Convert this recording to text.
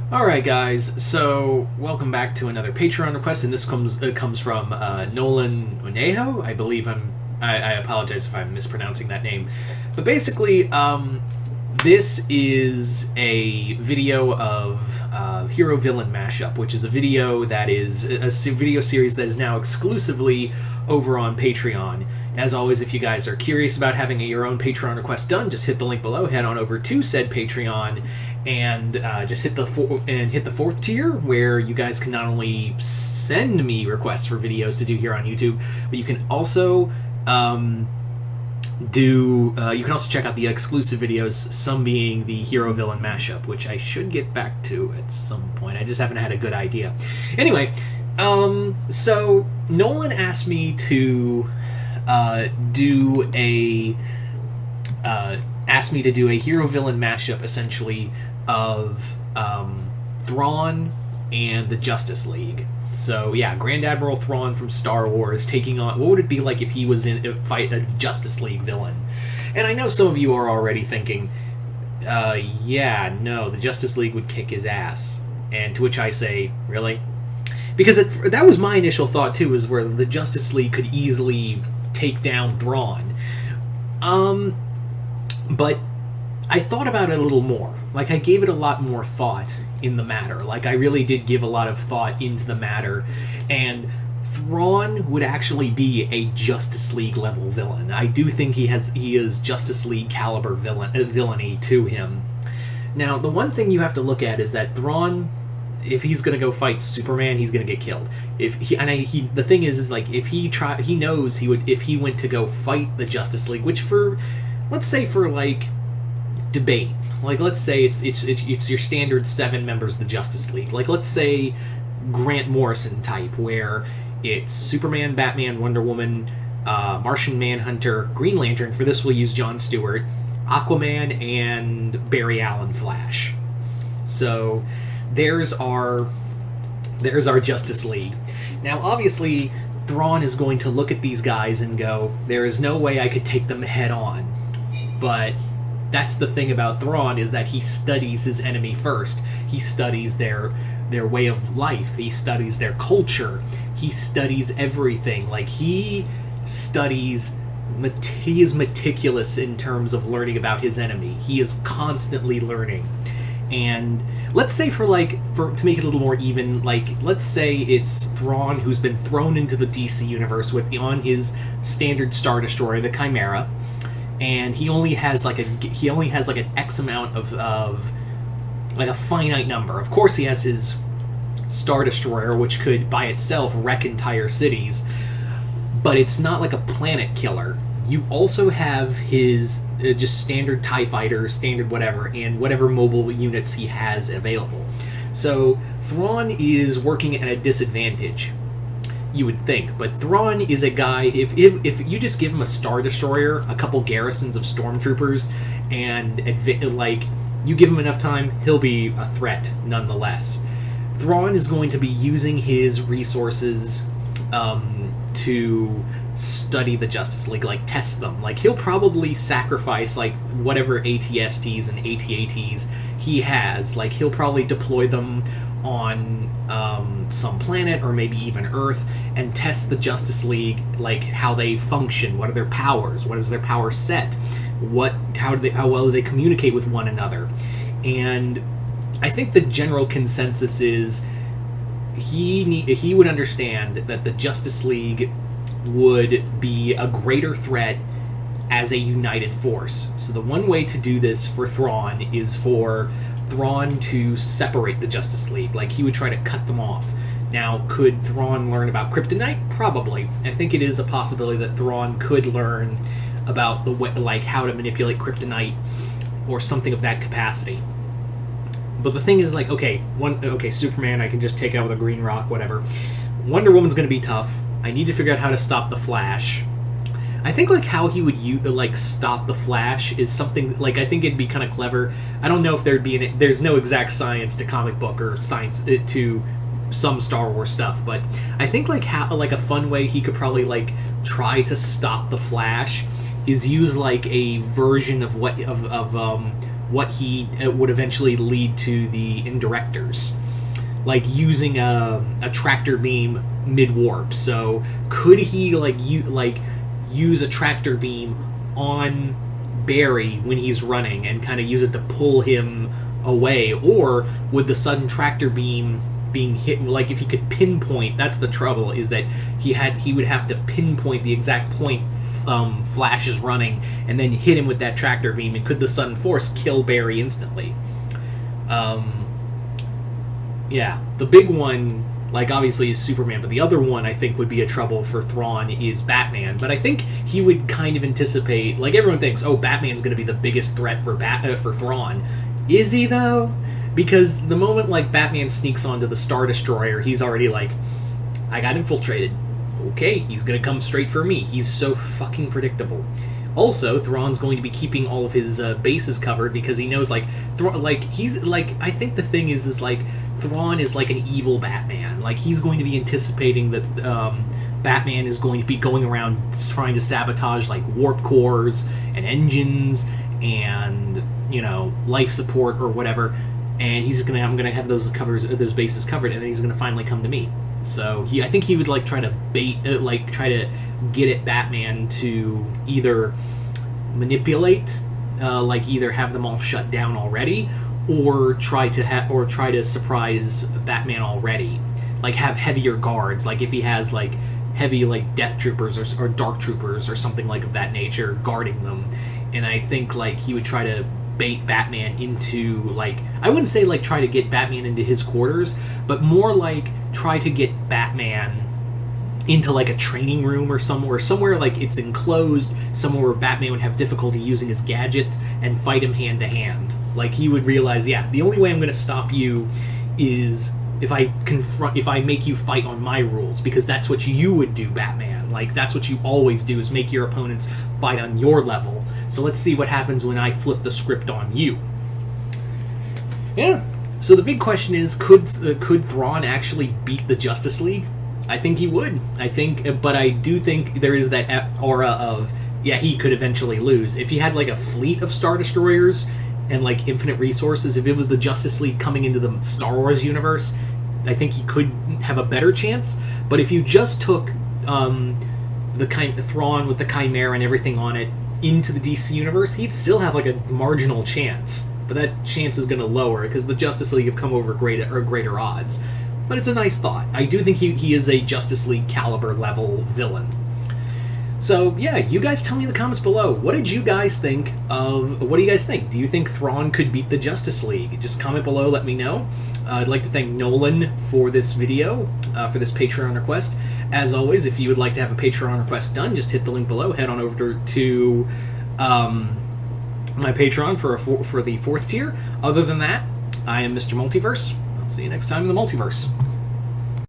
Alright guys, so welcome back to another Patreon request, and this comes from Nolan Unejo. I believe I apologize if I'm mispronouncing that name. But basically, this is a video of hero-villain mashup, which is a video that is a video series that is now exclusively over on Patreon. As always, if you guys are curious about having your own Patreon request done, just hit the link below, head on over to said Patreon, and just hit the fourth tier, where you guys can not only send me requests for videos to do here on YouTube, but you can also check out the exclusive videos, some being the hero-villain mashup, which I should get back to at some point. I just haven't had a good idea. Anyway, so Nolan asked me to do a hero-villain mashup, essentially, of Thrawn and the Justice League. So yeah, Grand Admiral Thrawn from Star Wars taking on, what would it be like if he was in a fight a Justice League villain? And I know some of you are already thinking, yeah, no, the Justice League would kick his ass. And to which I say, really? Because that was my initial thought too, is where the Justice League could easily take down Thrawn. But I thought about it a little more. Like, I gave it a lot more thought in the matter. Like, I really did give a lot of thought into the matter. And Thrawn would actually be a Justice League level villain. I do think he is Justice League caliber villainy to him. Now, the one thing you have to look at is that Thrawn, if he's gonna go fight Superman, he's gonna get killed. The thing is like, he knows he would, if he went to go fight the Justice League, which let's say for like debate, like let's say it's your standard 7 members of the Justice League. Like, let's say Grant Morrison type, where it's Superman, Batman, Wonder Woman, Martian Manhunter, Green Lantern. For this, we'll use Jon Stewart, Aquaman, and Barry Allen Flash. So there's our Justice League. Now, obviously, Thrawn is going to look at these guys and go, there is no way I could take them head on. But that's the thing about Thrawn, is that he studies his enemy first. He studies their way of life. He studies their culture. He studies everything. Like, he is meticulous in terms of learning about his enemy. He is constantly learning. And let's say to make it a little more even, like, let's say it's Thrawn, who's been thrown into the DC universe on his standard Star Destroyer, the Chimera, and he only has like an X amount of like a finite number. Of course, he has his Star Destroyer, which could by itself wreck entire cities, but it's not like a planet killer. You also have his just standard TIE fighters, standard whatever, and whatever mobile units he has available. So Thrawn is working at a disadvantage, you would think. But Thrawn is a guy, if you just give him a Star Destroyer, a couple garrisons of stormtroopers, and like, you give him enough time, he'll be a threat nonetheless. Thrawn is going to be using his resources to study the Justice League, like test them. Like, he'll probably sacrifice like whatever ATSTs and AT-ATs he has. Like, he'll probably deploy them on some planet or maybe even Earth and test the Justice League, like how they function, what are their powers, what is their power set, how well do they communicate with one another. And I think the general consensus is he would understand that the Justice League would be a greater threat as a united force. So the one way to do this for Thrawn is for Thrawn to separate the Justice League. Like, he would try to cut them off. Now, could Thrawn learn about kryptonite? Probably. I think it is a possibility that Thrawn could learn about the way, like, how to manipulate kryptonite or something of that capacity. But the thing is, like, okay, Superman, I can just take out with a green rock, whatever. Wonder Woman's going to be tough. I need to figure out how to stop the Flash. I think, like, how he would stop the Flash is something, like, I think it'd be kind of clever. I don't know if there's no exact science to comic book or science to some Star Wars stuff, but I think, like, how, like, a fun way he could probably, like, try to stop the Flash is use, like, a version of what he would eventually lead to the Indirectors, like using a tractor beam mid-warp. So could he use a tractor beam on Barry when he's running and kind of use it to pull him away, or would the sudden tractor beam being hit, like if he could pinpoint, that's the trouble, is that he would have to pinpoint the exact point Flash is running and then hit him with that tractor beam, and could the sudden force kill Barry instantly? Yeah, the big one, like, obviously is Superman, but the other one I think would be a trouble for Thrawn is Batman. But I think he would kind of anticipate, like, everyone thinks, oh, Batman's going to be the biggest threat for Thrawn. Is he, though? Because the moment, like, Batman sneaks onto the Star Destroyer, he's already like, I got infiltrated. Okay, he's going to come straight for me. He's so fucking predictable. Also, Thrawn's going to be keeping all of his bases covered because he knows, like, he's, like, I think the thing is, like, Thrawn is like an evil Batman. Like, he's going to be anticipating that Batman is going to be going around trying to sabotage, like, warp cores and engines and, you know, life support or whatever. And I'm gonna have those bases covered, and then he's gonna finally come to me. So I think he would like try to try to get at Batman to either manipulate, like either have them all shut down already, or try to surprise Batman already, like have heavier guards, like if he has like heavy like Death Troopers or Dark Troopers or something like of that nature guarding them. And I think like he would try to bait Batman into, like, I wouldn't say like try to get Batman into his quarters, but more like try to get Batman into like a training room or somewhere like it's enclosed, somewhere where Batman would have difficulty using his gadgets, and fight him hand to hand. Like he would realize, yeah, the only way I'm going to stop you is if I make you fight on my rules, because that's what you would do, Batman. Like that's what you always do, is make your opponents fight on your level. So let's see what happens when I flip the script on you. Yeah. So the big question is, could Thrawn actually beat the Justice League? I think he would. But I do think there is that aura of, yeah, he could eventually lose. If he had like a fleet of Star Destroyers and like infinite resources, if it was the Justice League coming into the Star Wars universe, I think he could have a better chance. But if you just took Thrawn with the Chimera and everything on it into the DC universe, he'd still have like a marginal chance. But that chance is going to lower because the Justice League have come over greater odds. But it's a nice thought. I do think he is a Justice League caliber level villain. So yeah, you guys tell me in the comments below. What do you guys think? Do you think Thrawn could beat the Justice League? Just comment below, let me know. I'd like to thank Nolan for this video, for this Patreon request. As always, if you would like to have a Patreon request done, just hit the link below. Head on over to my Patreon for the 4th tier. Other than that, I am Mr. Multiverse. I'll see you next time in the Multiverse.